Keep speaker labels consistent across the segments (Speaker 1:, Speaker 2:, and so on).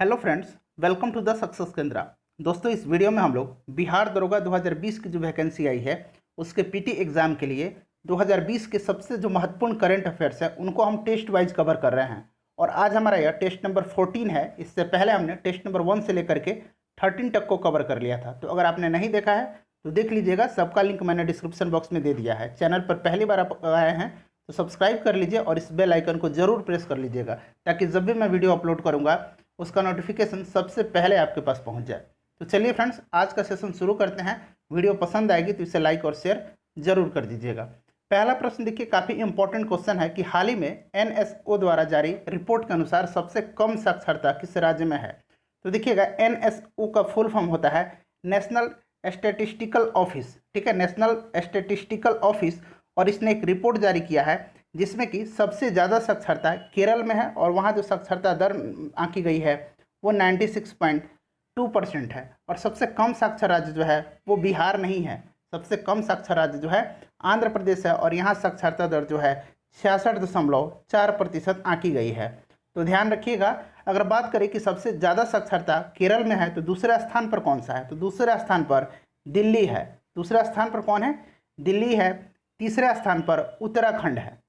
Speaker 1: Hello friends, welcome to the success Kendra. दोस्तों, इस video में हम लोग बिहार दरोगा 2020 की जो वैकेंसी आई है उसके पीटी एग्ज़ाम के लिए 2020 के सबसे जो महत्वपूर्ण करंट अफेयर्स है उनको हम टेस्ट वाइज कवर कर रहे हैं। और आज हमारा यह टेस्ट नंबर 14 है। इससे पहले हमने टेस्ट नंबर 1 से लेकर के 13 तक को कवर कर लिया था। तो अगर आपने नहीं देखा है तो देख लीजिएगा, सबका लिंक मैंने डिस्क्रिप्शन बॉक्स में दे दिया है। चैनल पर पहली बार आप आए हैं तो सब्सक्राइब कर लीजिए और इस बेल आइकन को ज़रूर प्रेस कर लीजिएगा, ताकि जब भी मैं वीडियो अपलोड करूँगा उसका नोटिफिकेशन सबसे पहले आपके पास पहुंच जाए। तो चलिए फ्रेंड्स, आज का सेशन शुरू करते हैं। वीडियो पसंद आएगी तो इसे लाइक और शेयर जरूर कर दीजिएगा। पहला प्रश्न देखिए, काफ़ी इंपॉर्टेंट क्वेश्चन है कि हाल ही में एनएसओ द्वारा जारी रिपोर्ट के अनुसार सबसे कम साक्षरता किस राज्य में है। तो देखिएगा, एनएसओ का फुल फॉर्म होता है नेशनल स्टैटिस्टिकल ऑफिस। ठीक है, नेशनल स्टैटिस्टिकल ऑफिस। और इसने एक रिपोर्ट जारी किया है जिसमें कि सबसे ज़्यादा साक्षरता केरल में है और वहाँ जो साक्षरता दर आंकी गई है वो 96.2% है। और सबसे कम साक्षर राज्य जो है वो बिहार नहीं है, सबसे कम साक्षर राज्य जो है आंध्र प्रदेश है और यहाँ साक्षरता दर जो है 66.4% आंकी गई है। तो ध्यान रखिएगा, अगर बात करें कि सबसे ज़्यादा साक्षरता केरल में है तो दूसरे स्थान पर कौन सा है, तो दूसरे स्थान पर दिल्ली है। दूसरे स्थान पर कौन है? दिल्ली है। तीसरे स्थान पर उत्तराखंड है।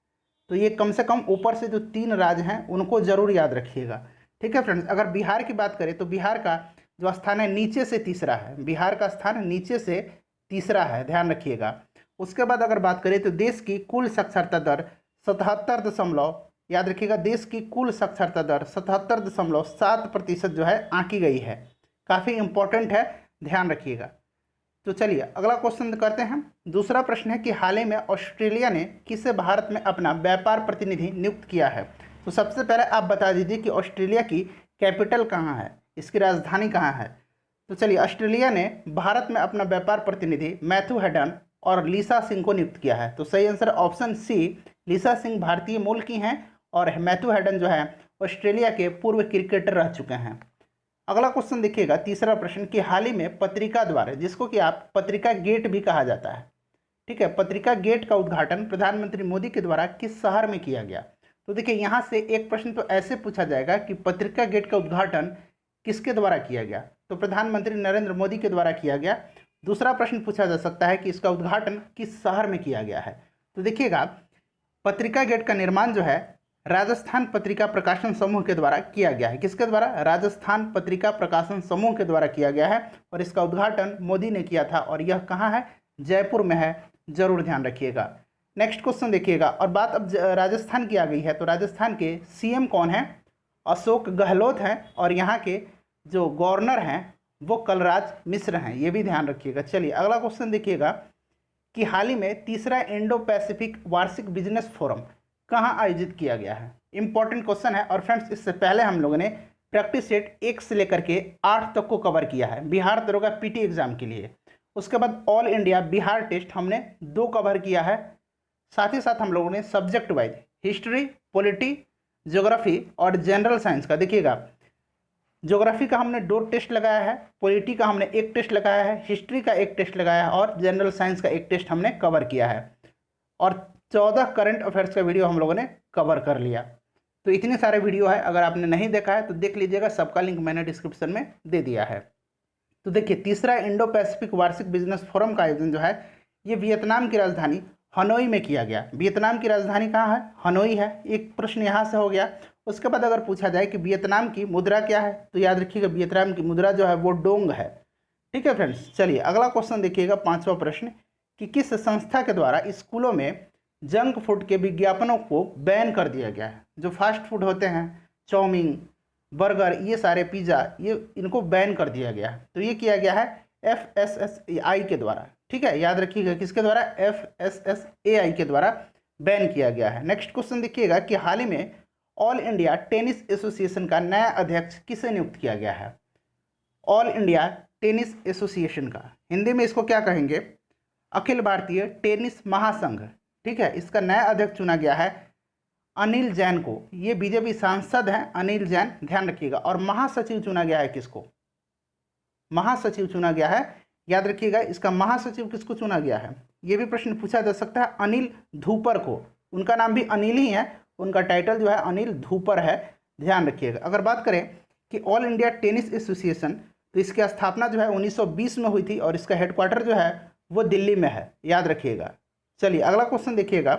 Speaker 1: तो ये कम से कम ऊपर से जो 3 राज्य हैं उनको जरूर याद रखिएगा। ठीक है फ्रेंड्स, अगर बिहार की बात करें तो बिहार का जो स्थान है नीचे से तीसरा है। बिहार का स्थान नीचे से तीसरा है, ध्यान रखिएगा। उसके बाद अगर बात करें तो देश की कुल साक्षरता दर 77 याद रखिएगा, देश की कुल साक्षरता दर 77.7% जो है आंकी गई है। काफ़ी इंपॉर्टेंट है, ध्यान रखिएगा। तो चलिए अगला क्वेश्चन करते हैं। दूसरा प्रश्न है कि हाल ही में ऑस्ट्रेलिया ने किसे भारत में अपना व्यापार प्रतिनिधि नियुक्त किया है। तो सबसे पहले आप बता दीजिए कि ऑस्ट्रेलिया की कैपिटल कहाँ है, इसकी राजधानी कहाँ है। तो चलिए, ऑस्ट्रेलिया ने भारत में अपना व्यापार प्रतिनिधि मैथ्यू हेडन और लीसा सिंह को नियुक्त किया है। तो सही आंसर ऑप्शन सी, लीसा सिंह भारतीय मूल की हैं और मैथ्यू हेडन जो है ऑस्ट्रेलिया के पूर्व क्रिकेटर रह चुके हैं। अगला क्वेश्चन देखिएगा, तीसरा प्रश्न कि हाल ही में पत्रिका द्वारा, जिसको कि आप पत्रिका गेट भी कहा जाता है, ठीक है, पत्रिका गेट का उद्घाटन प्रधानमंत्री मोदी के द्वारा किस शहर में किया गया। तो देखिए, यहाँ से एक प्रश्न तो ऐसे पूछा जाएगा कि पत्रिका गेट का उद्घाटन किसके द्वारा किया गया, तो प्रधानमंत्री नरेंद्र मोदी के द्वारा किया गया। दूसरा प्रश्न पूछा जा सकता है कि इसका उद्घाटन किस शहर में किया गया है। तो देखिएगा, पत्रिका गेट का निर्माण जो है राजस्थान पत्रिका प्रकाशन समूह के द्वारा किया गया है। किसके द्वारा? राजस्थान पत्रिका प्रकाशन समूह के द्वारा किया गया है और इसका उद्घाटन मोदी ने किया था और यह कहाँ है? जयपुर में है, जरूर ध्यान रखिएगा। नेक्स्ट क्वेश्चन देखिएगा, और बात अब राजस्थान की आ गई है तो राजस्थान के सीएम कौन है? अशोक गहलोत हैं और यहाँ के जो गवर्नर हैं वो कलराज मिश्र हैं, ये भी ध्यान रखिएगा। चलिए अगला क्वेश्चन देखिएगा कि हाल ही में तीसरा इंडो पैसिफिक वार्षिक बिजनेस फोरम कहाँ आयोजित किया गया है। इंपॉर्टेंट क्वेश्चन है। और फ्रेंड्स, इससे पहले हम लोगों ने प्रैक्टिस सेट 1 से लेकर के 8 तक को कवर किया है बिहार दरोगा पीटी एग्जाम के लिए। उसके बाद ऑल इंडिया बिहार टेस्ट हमने 2 कवर किया है। साथ ही साथ हम लोगों ने subject wise history, polity, geography और जनरल साइंस का, देखिएगा, ज्योग्राफी का हमने 2 टेस्ट लगाया है, पॉलिटी का हमने 1 टेस्ट लगाया है, हिस्ट्री का 1 टेस्ट लगाया है और जनरल साइंस का 1 टेस्ट हमने कवर किया है। और 14 करंट अफेयर्स का वीडियो हम लोगों ने कवर कर लिया। तो इतने सारे वीडियो है, अगर आपने नहीं देखा है तो देख लीजिएगा, सबका लिंक मैंने डिस्क्रिप्शन में दे दिया है। तो देखिए, तीसरा इंडो पैसिफिक वार्षिक बिजनेस फोरम का आयोजन जो है ये वियतनाम की राजधानी हनोई में किया गया। वियतनाम की राजधानी कहाँ है? हनोई है। एक प्रश्न यहाँ से हो गया। उसके बाद अगर पूछा जाए कि वियतनाम की मुद्रा क्या है, तो याद रखिएगा वियतनाम की मुद्रा जो है वो डोंग है। ठीक है फ्रेंड्स, चलिए अगला क्वेश्चन देखिएगा, 5वां प्रश्न कि किस संस्था के द्वारा स्कूलों में जंक फूड के विज्ञापनों को बैन कर दिया गया है। जो फास्ट फूड होते हैं, चाउमीन, बर्गर, ये सारे पिज़्ज़ा, ये इनको बैन कर दिया गया है। तो ये किया गया है FSSAI के द्वारा। ठीक है, याद रखिएगा, किसके द्वारा? FSSAI के द्वारा बैन किया गया है। नेक्स्ट क्वेश्चन देखिएगा कि हाल ही में ऑल इंडिया टेनिस एसोसिएशन का नया अध्यक्ष किसे नियुक्त किया गया है। ऑल इंडिया टेनिस एसोसिएशन का हिंदी में इसको क्या कहेंगे? अखिल भारतीय टेनिस महासंघ। ठीक है, इसका नया अध्यक्ष चुना गया है अनिल जैन को। ये बीजेपी सांसद हैं अनिल जैन, ध्यान रखिएगा। और महासचिव चुना गया है किसको? महासचिव चुना गया है, याद रखिएगा, इसका महासचिव किसको चुना गया है? ये भी प्रश्न पूछा जा सकता है, अनिल धूपर को। उनका नाम भी अनिल ही है, उनका टाइटल जो है अनिल धूपर है, ध्यान रखिएगा। अगर बात करें कि ऑल इंडिया टेनिस एसोसिएशन, तो इसकी स्थापना जो है 1920 में हुई थी और इसका हेडक्वार्टर जो है वो दिल्ली में है, याद रखिएगा। चलिए अगला क्वेश्चन देखिएगा।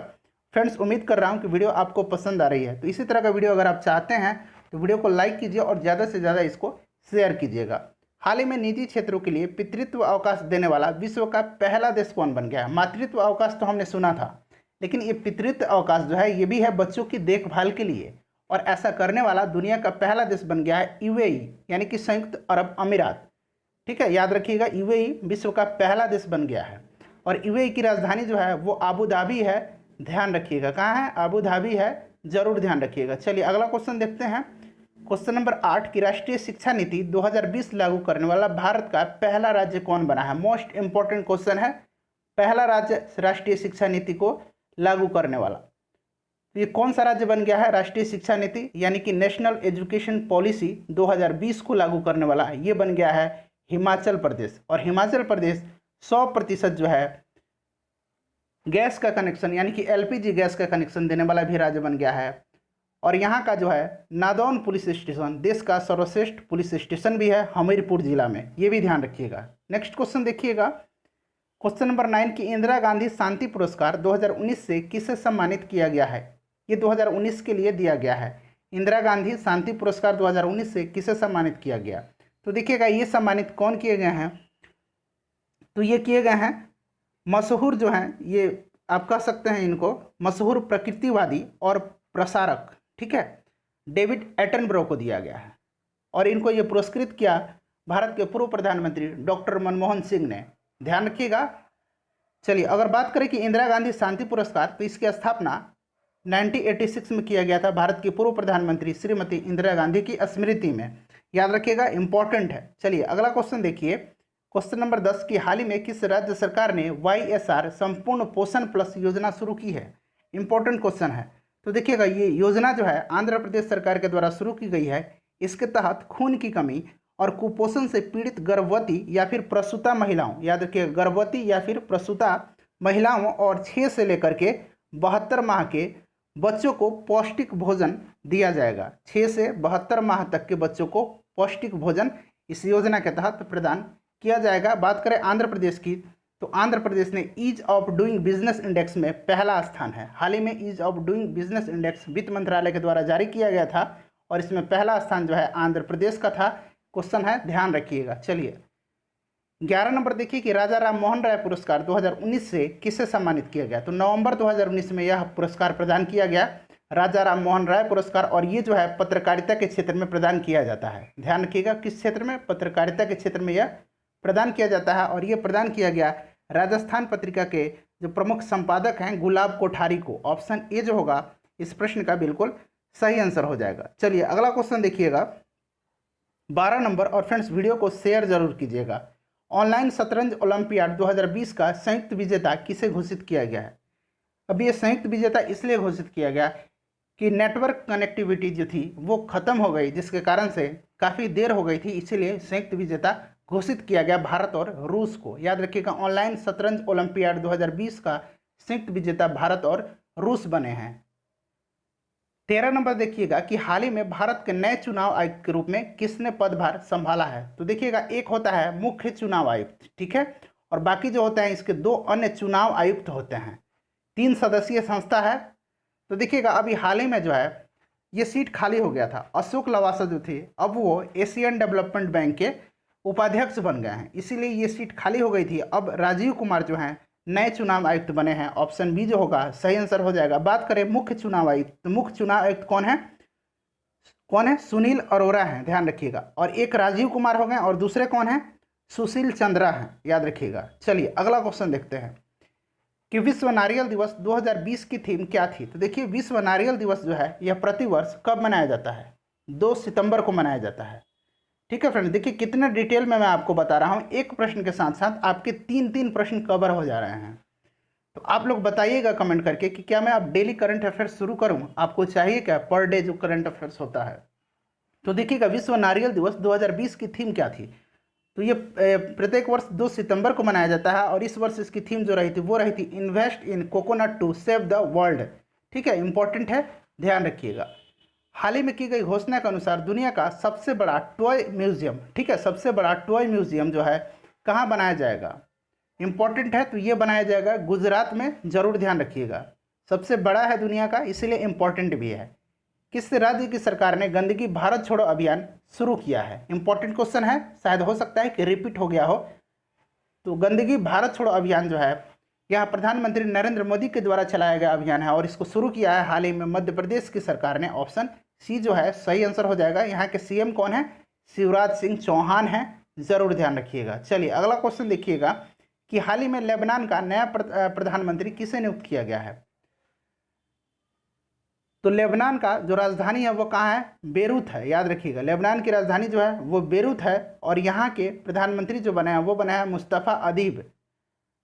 Speaker 1: फ्रेंड्स उम्मीद कर रहा हूँ कि वीडियो आपको पसंद आ रही है, तो इसी तरह का वीडियो अगर आप चाहते हैं तो वीडियो को लाइक कीजिए और ज़्यादा से ज़्यादा इसको शेयर कीजिएगा। हाल ही में निजी क्षेत्रों के लिए पितृत्व अवकाश देने वाला विश्व का पहला देश कौन बन गया है? मातृत्व अवकाश तो हमने सुना था, लेकिन ये पितृत्व अवकाश जो है ये भी है बच्चों की देखभाल के लिए, और ऐसा करने वाला दुनिया का पहला देश बन गया है यूएई, यानी कि संयुक्त अरब अमीरात। ठीक है, याद रखिएगा, यूएई विश्व का पहला देश बन गया है और यूएई की राजधानी जो है वो आबू धाबी है, ध्यान रखिएगा। कहाँ है? आबू धाबी है, जरूर ध्यान रखिएगा। चलिए अगला क्वेश्चन देखते हैं। क्वेश्चन नंबर 8 की राष्ट्रीय शिक्षा नीति 2020 लागू करने वाला भारत का पहला राज्य कौन बना है? मोस्ट इंपॉर्टेंट क्वेश्चन है, पहला राज्य राष्ट्रीय शिक्षा नीति को लागू करने वाला, तो ये कौन सा राज्य बन गया है? राष्ट्रीय शिक्षा नीति यानी कि नेशनल एजुकेशन पॉलिसी 2020 को लागू करने वाला ये बन गया है हिमाचल प्रदेश। और हिमाचल प्रदेश 100% जो है गैस का कनेक्शन यानी कि एलपीजी गैस का कनेक्शन देने वाला भी राज्य बन गया है। और यहाँ का जो है नादौन पुलिस स्टेशन देश का सर्वश्रेष्ठ पुलिस स्टेशन भी है हमीरपुर जिला में, ये भी ध्यान रखिएगा। नेक्स्ट क्वेश्चन देखिएगा। क्वेश्चन नंबर 9 की इंदिरा गांधी शांति पुरस्कार 2019 से किसे सम्मानित किया गया है? ये 2019 के लिए दिया गया है। इंदिरा गांधी शांति पुरस्कार 2019 से किसे सम्मानित किया गया? तो देखिएगा ये सम्मानित कौन किए गए हैं? तो ये किए गए हैं मशहूर जो हैं, ये आप कह सकते हैं इनको मशहूर प्रकृतिवादी और प्रसारक, ठीक है, डेविड एटनबरो को दिया गया है। और इनको ये पुरस्कृत किया भारत के पूर्व प्रधानमंत्री डॉक्टर मनमोहन सिंह ने, ध्यान रखिएगा। चलिए अगर बात करें कि इंदिरा गांधी शांति पुरस्कार, तो इसकी स्थापना 1986 में किया गया था भारत की पूर्व प्रधानमंत्री श्रीमती इंदिरा गांधी की स्मृति में, याद रखिएगा, इंपॉर्टेंट है। चलिए अगला क्वेश्चन देखिए। क्वेश्चन नंबर 10 की हाल ही में किस राज्य सरकार ने YSR संपूर्ण पोषण प्लस योजना शुरू की है? इंपॉर्टेंट क्वेश्चन है। तो देखिएगा ये योजना जो है आंध्र प्रदेश सरकार के द्वारा शुरू की गई है। इसके तहत खून की कमी और कुपोषण से पीड़ित गर्भवती या फिर प्रसूता महिलाओं, याद रखिएगा, गर्भवती या फिर प्रसूता महिलाओं और 6 से लेकर के 72 माह के बच्चों को पौष्टिक भोजन दिया जाएगा। 6 से 72 माह तक के बच्चों को पौष्टिक भोजन इस योजना के तहत प्रदान किया जाएगा। बात करें आंध्र प्रदेश की, तो आंध्र प्रदेश ने ease of doing business index में पहला स्थान है। हाल ही में ease of doing business index वित्त मंत्रालय के द्वारा जारी किया गया था और इसमें पहला स्थान जो है आंध्र प्रदेश का था। क्वेश्चन है, ध्यान रखिएगा। चलिए 11 नंबर देखिए कि राजा राम मोहन राय पुरस्कार 2019 से किसे सम्मानित किया गया? तो नवंबर 2019 में यह पुरस्कार प्रदान किया गया, राजा राम मोहन राय पुरस्कार। और ये जो है पत्रकारिता के क्षेत्र में प्रदान किया जाता है, ध्यान रखिएगा, किस क्षेत्र में? पत्रकारिता के क्षेत्र में यह प्रदान किया जाता है। और ये प्रदान किया गया राजस्थान पत्रिका के जो प्रमुख संपादक हैं गुलाब कोठारी को। ऑप्शन ए जो होगा इस प्रश्न का बिल्कुल सही आंसर हो जाएगा। चलिए अगला क्वेश्चन देखिएगा 12 नंबर। और फ्रेंड्स वीडियो को शेयर जरूर कीजिएगा। ऑनलाइन शतरंज ओलंपियाड 2020 का संयुक्त विजेता किसे घोषित किया गया है? अब ये संयुक्त विजेता इसलिए घोषित किया गया कि नेटवर्क कनेक्टिविटी जो थी वो खत्म हो गई, जिसके कारण से काफ़ी देर हो गई थी, इसीलिए संयुक्त विजेता घोषित किया गया भारत और रूस को। याद रखिएगा, ऑनलाइन शतरंज ओलंपियाड 2020 का संयुक्त विजेता भारत और रूस बने हैं। 13 नंबर देखिएगा कि हाल ही में भारत के नए चुनाव आयुक्त के रूप में किसने पदभार संभाला है? तो देखिएगा एक होता है मुख्य चुनाव आयुक्त, ठीक है, और बाकी जो होते हैं इसके 2 अन्य चुनाव आयुक्त होते हैं। 3 सदस्यीय संस्था है। तो देखिएगा अभी हाल ही में जो है ये सीट खाली हो गया था। अशोक लवासा जो थे अब वो एशियन डेवलपमेंट बैंक के उपाध्यक्ष बन गए हैं, इसीलिए ये सीट खाली हो गई थी। अब राजीव कुमार जो हैं नए चुनाव आयुक्त बने हैं। ऑप्शन बी जो होगा सही आंसर हो जाएगा। बात करें मुख्य चुनाव आयुक्त, तो मुख्य चुनाव आयुक्त कौन है? कौन है? सुनील अरोड़ा हैं, ध्यान रखिएगा। और एक राजीव कुमार हो गए और दूसरे कौन है? सुशील चंद्रा हैं, याद रखिएगा। चलिए अगला क्वेश्चन देखते हैं कि विश्व नारियल दिवस 2020 की थीम क्या थी? तो देखिए विश्व नारियल दिवस जो है यह प्रतिवर्ष कब मनाया जाता है? 2 सितंबर को मनाया जाता है, ठीक है फ्रेंड। देखिए कितना डिटेल में मैं आपको बता रहा हूँ, एक प्रश्न के साथ साथ आपके 3 प्रश्न कवर हो जा रहे हैं। तो आप लोग बताइएगा कमेंट करके कि क्या मैं अब डेली करंट अफेयर्स शुरू करूँ? आपको चाहिए क्या पर डे जो करंट अफेयर्स होता है? तो देखिएगा विश्व नारियल दिवस 2020 की थीम क्या थी? तो ये प्रत्येक वर्ष 2 सितंबर को मनाया जाता है और इस वर्ष इसकी थीम जो रही थी वो रही थी invest in coconut to save the world, ठीक है, इंपॉर्टेंट है, ध्यान रखिएगा। हाल ही में की गई घोषणा के अनुसार दुनिया का सबसे बड़ा टॉय म्यूजियम, ठीक है, सबसे बड़ा टॉय म्यूजियम जो है कहाँ बनाया जाएगा, इंपॉर्टेंट है, तो ये बनाया जाएगा गुजरात में, जरूर ध्यान रखिएगा। सबसे बड़ा है दुनिया का, इसलिए इंपॉर्टेंट भी है। किस राज्य की सरकार ने गंदगी भारत छोड़ो अभियान शुरू किया है, इंपॉर्टेंट क्वेश्चन है, शायद हो सकता है कि रिपीट हो गया हो। तो गंदगी भारत छोड़ो अभियान जो है यह प्रधानमंत्री नरेंद्र मोदी के द्वारा चलाया गया अभियान है और इसको शुरू किया है हाल ही में मध्य प्रदेश की सरकार ने। ऑप्शन सी जो है सही आंसर हो जाएगा। यहाँ के सीएम कौन है, शिवराज सिंह चौहान है, जरूर ध्यान रखिएगा। चलिए अगला क्वेश्चन देखिएगा कि हाल ही में लेबनान का नया प्रधानमंत्री किसे नियुक्त किया गया है। तो लेबनान का जो राजधानी है वो कहाँ है, बेरूत है, याद रखिएगा। लेबनान की राजधानी जो है वो बेरूत है और यहाँ के प्रधानमंत्री जो बने हैं वो बने हैं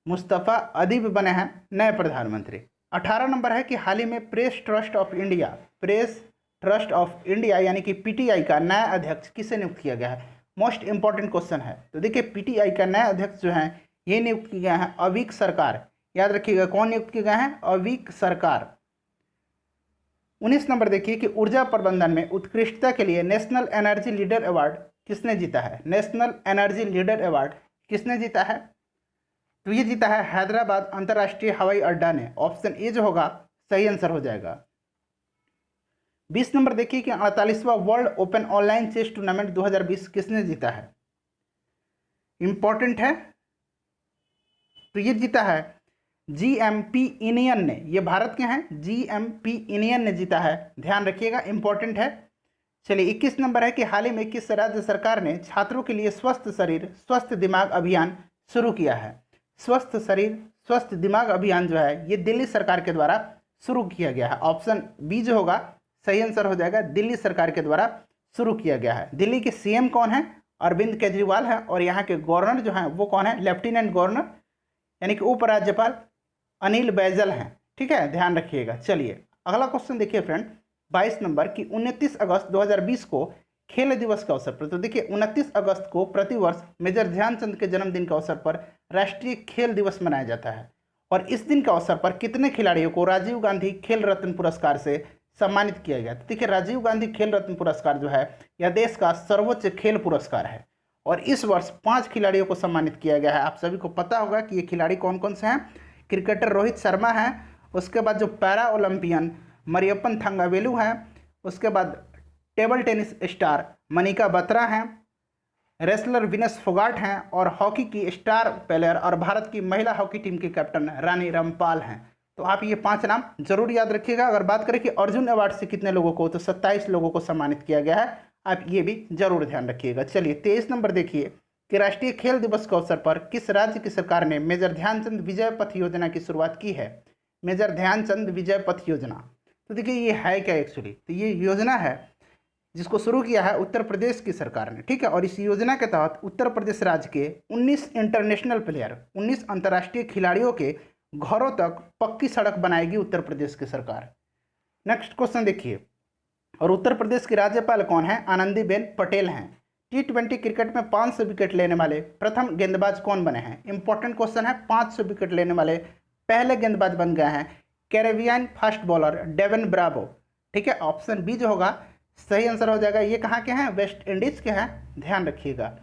Speaker 1: मुस्तफ़ा अदीब बने हैं नए प्रधानमंत्री। 18 नंबर है कि हाल ही में प्रेस ट्रस्ट ऑफ इंडिया यानी कि पीटीआई का नया अध्यक्ष किसे नियुक्त किया गया है। मोस्ट इंपॉर्टेंट क्वेश्चन है। तो देखिए पीटीआई का नया अध्यक्ष जो है ये नियुक्त किए गए हैं अवीक सरकार, याद रखिएगा कौन नियुक्त किए गए हैं, अवीक सरकार। 19 नंबर देखिए कि ऊर्जा प्रबंधन में उत्कृष्टता के लिए नेशनल एनर्जी लीडर अवार्ड किसने जीता है, नेशनल एनर्जी लीडर अवार्ड किसने जीता है। तो ये जीता है हैदराबाद अंतर्राष्ट्रीय हवाई अड्डा ने। ऑप्शन ए जो होगा सही आंसर हो जाएगा। 20 नंबर देखिए कि 48वां world open online chess tournament 2020 किसने जीता है, इंपॉर्टेंट है। तो ये जीता है जीएमपी इंडियन ने, ये भारत के हैं, जीएमपी इंडियन ने जीता है, ध्यान रखिएगा, इंपॉर्टेंट है। चलिए 21 नंबर है कि हाल ही में किस राज्य सरकार ने छात्रों के लिए स्वस्थ शरीर स्वस्थ दिमाग अभियान शुरू किया है। स्वस्थ शरीर स्वस्थ दिमाग अभियान जो है ये दिल्ली सरकार के द्वारा शुरू किया गया है। ऑप्शन बी जो होगा सही आंसर हो जाएगा, दिल्ली सरकार के द्वारा शुरू किया गया है। दिल्ली के सीएम कौन है, अरविंद केजरीवाल है और यहाँ के गवर्नर जो हैं वो कौन है, लेफ्टिनेंट गवर्नर यानी कि उपराज्यपाल अनिल बैजल हैं, ठीक है, ध्यान रखिएगा। चलिए अगला क्वेश्चन देखिए फ्रेंड 22 नंबर कि 29 अगस्त 2020 को खेल दिवस के अवसर पर, तो देखिए 29 अगस्त को प्रतिवर्ष मेजर ध्यानचंद के जन्मदिन के अवसर पर राष्ट्रीय खेल दिवस मनाया जाता है और इस दिन के अवसर पर कितने खिलाड़ियों को राजीव गांधी खेल रत्न पुरस्कार से सम्मानित किया गया। तो देखिए राजीव गांधी खेल रत्न पुरस्कार जो है यह देश का सर्वोच्च खेल पुरस्कार है और इस वर्ष 5 खिलाड़ियों को सम्मानित किया गया है। आप सभी को पता होगा कि ये खिलाड़ी कौन कौन से हैं, क्रिकेटर रोहित शर्मा हैं, उसके बाद जो पैरा ओलंपियन मरियप्पन थंगावेलु हैं, उसके बाद table tennis star Manika Batra हैं, रेसलर विनेश फोगाट हैं और हॉकी की स्टार प्लेयर और भारत की महिला हॉकी टीम की कैप्टन रानी रामपाल हैं। तो आप ये 5 नाम जरूर याद रखिएगा। अगर बात करें कि अर्जुन अवार्ड से कितने लोगों को, तो 27 लोगों को सम्मानित किया गया है, आप ये भी जरूर ध्यान रखिएगा। चलिए 23 नंबर देखिए कि राष्ट्रीय खेल दिवस के अवसर पर किस राज्य की सरकार ने मेजर ध्यानचंद विजय पथ योजना की शुरुआत की है। मेजर ध्यानचंद विजय पथ योजना, तो देखिए ये है क्या एक्चुअली, तो ये योजना है जिसको शुरू किया है उत्तर प्रदेश की सरकार ने, ठीक है। और इस योजना के तहत उत्तर प्रदेश राज्य के 19 इंटरनेशनल प्लेयर 19 अंतर्राष्ट्रीय खिलाड़ियों के घरों तक पक्की सड़क बनाएगी उत्तर प्रदेश की सरकार। नेक्स्ट क्वेश्चन देखिए, और उत्तर प्रदेश की राज्यपाल कौन है, आनंदीबेन पटेल हैं। T20 क्रिकेट में 500 विकेट लेने वाले प्रथम गेंदबाज कौन बने हैं, इंपॉर्टेंट क्वेश्चन है। 500 विकेट लेने वाले पहले गेंदबाज बन गए हैं Caribbean fast bowler Devon Bravo, ठीक है। ऑप्शन बी जो होगा सही आंसर हो जाएगा। ये कहाँ के हैं, वेस्ट इंडीज के हैं, ध्यान रखिएगा।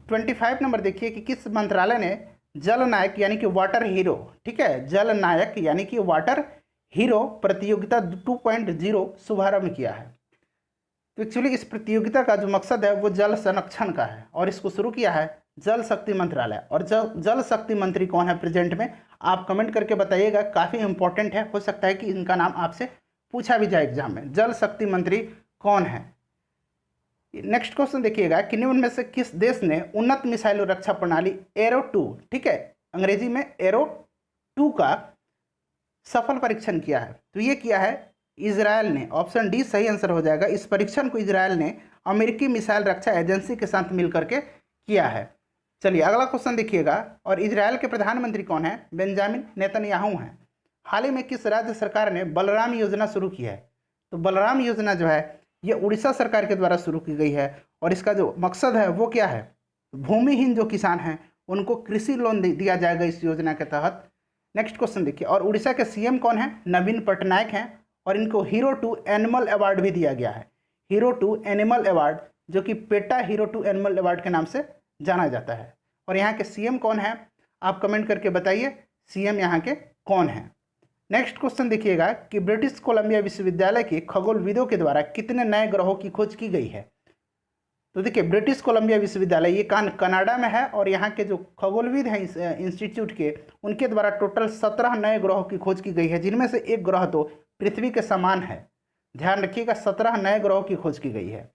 Speaker 1: 25 नंबर देखिए कि किस मंत्रालय ने जल नायक यानी कि वाटर हीरो, ठीक है, जल नायक यानी कि वाटर हीरो प्रतियोगिता 2.0 शुभारंभ किया है। तो एक्चुअली इस प्रतियोगिता का जो मकसद है वो जल संरक्षण का है और इसको शुरू किया है जल शक्ति मंत्रालय। और जल शक्ति मंत्री कौन है प्रेजेंट में, आप कमेंट करके बताइएगा, काफ़ी इंपॉर्टेंट है, हो सकता है कि इनका नाम आपसे पूछा भी जाए एग्जाम में, जल शक्ति मंत्री कौन है। नेक्स्ट क्वेश्चन देखिएगा कि निम्न में से किस देश ने उन्नत मिसाइल रक्षा प्रणाली एरो 2, ठीक है, अंग्रेजी में एरो 2 का सफल परीक्षण किया है। तो ये किया है इजराइल ने, ऑप्शन डी सही आंसर हो जाएगा। इस परीक्षण को इजराइल ने अमेरिकी मिसाइल रक्षा एजेंसी के साथ मिलकर के किया है। चलिए अगला क्वेश्चन देखिएगा, और इजराइल के प्रधानमंत्री कौन है, बेंजामिन नेतन्याहू हैं। हाल ही में किस राज्य सरकार ने बलराम योजना शुरू की है। तो बलराम योजना जो है ये उड़ीसा सरकार के द्वारा शुरू की गई है और इसका जो मकसद है वो क्या है, भूमिहीन जो किसान हैं उनको कृषि लोन दिया जाएगा इस योजना के तहत। नेक्स्ट क्वेश्चन देखिए, और उड़ीसा के सीएम कौन है, नवीन पटनायक हैं और इनको हीरो टू एनिमल अवार्ड भी दिया गया है। हीरो टू एनिमल अवार्ड, जो कि PETA hero to animal award के नाम से जाना जाता है। और यहाँ के सीएम कौन है, आप कमेंट करके बताइए सीएम यहाँ के कौन है। नेक्स्ट क्वेश्चन देखिएगा कि ब्रिटिश कोलंबिया विश्वविद्यालय के खगोलविदों के द्वारा कितने नए ग्रहों की खोज की गई है। तो देखिए ब्रिटिश कोलंबिया विश्वविद्यालय ये कनाडा में है और यहाँ के जो खगोलविद हैं इस इंस्टीट्यूट के, उनके द्वारा टोटल 17 नए ग्रहों की खोज की गई है, जिनमें से एक ग्रह तो पृथ्वी के समान है। ध्यान रखिएगा 17 नए ग्रहों की खोज की गई है।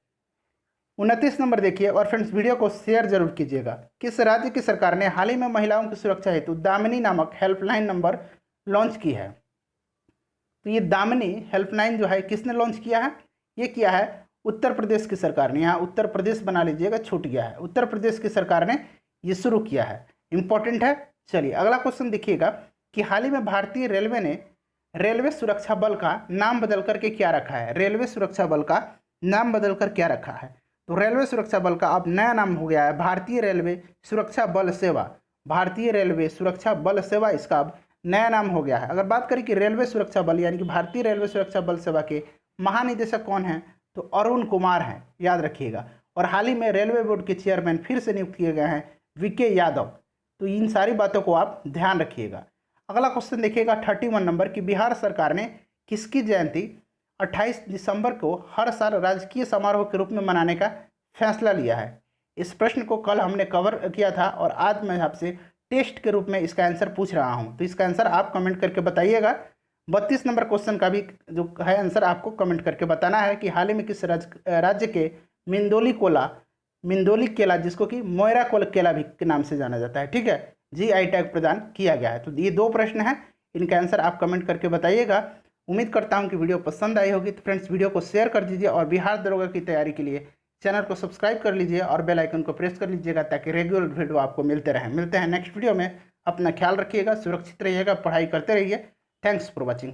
Speaker 1: 29 नंबर देखिए, और फ्रेंड्स वीडियो को शेयर जरूर कीजिएगा। किस राज्य की सरकार ने हाल ही में महिलाओं की सुरक्षा हेतु दामिनी नामक हेल्पलाइन नंबर लॉन्च की है। तो ये दामिनी हेल्पलाइन जो है किसने लॉन्च किया है, ये किया है उत्तर प्रदेश की सरकार ने। यहाँ उत्तर प्रदेश बना लीजिएगा, छूट गया है, उत्तर प्रदेश की सरकार ने ये शुरू किया है, इंपॉर्टेंट है। चलिए अगला क्वेश्चन देखिएगा कि हाल ही में भारतीय रेलवे ने रेलवे सुरक्षा बल का नाम बदल करके क्या रखा है। रेलवे सुरक्षा बल का नाम बदल कर क्या रखा है, तो रेलवे सुरक्षा बल का अब नया नाम हो गया है भारतीय रेलवे सुरक्षा बल सेवा। भारतीय रेलवे सुरक्षा बल सेवा इसका अब नया नाम हो गया है। अगर बात करें कि रेलवे सुरक्षा बल यानी कि भारतीय रेलवे सुरक्षा बल सेवा के महानिदेशक कौन हैं, तो अरुण कुमार हैं, याद रखिएगा। और हाल ही में रेलवे बोर्ड के चेयरमैन फिर से नियुक्त किए गए हैं वीके यादव। तो इन सारी बातों को आप ध्यान रखिएगा। अगला क्वेश्चन देखिएगा 31 नंबर की बिहार सरकार ने किसकी जयंती 28 दिसंबर को हर साल राजकीय समारोह के रूप में मनाने का फैसला लिया है। इस प्रश्न को कल हमने कवर किया था और आज मैं आपसे टेस्ट के रूप में इसका आंसर पूछ रहा हूं, तो इसका आंसर आप कमेंट करके बताइएगा। 32 नंबर क्वेश्चन का भी जो है आंसर आपको कमेंट करके बताना है कि हाल ही में किस राज्य के मिंदोली केला जिसको कि मोयरा केला भी के नाम से जाना जाता है, ठीक है, GI टैग प्रदान किया गया है। तो ये 2 प्रश्न हैं, इनका आंसर आप कमेंट करके बताइएगा। उम्मीद करता हूं कि वीडियो पसंद आई होगी। तो फ्रेंड्स वीडियो को शेयर कर दीजिए और बिहार दरोगा की तैयारी के लिए चैनल को सब्सक्राइब कर लीजिए और बेल आइकन को प्रेस कर लीजिएगा ताकि रेगुलर वीडियो आपको मिलते रहें। मिलते हैं नेक्स्ट वीडियो में, अपना ख्याल रखिएगा, सुरक्षित रहिएगा, पढ़ाई करते रहिए। Thanks for watching.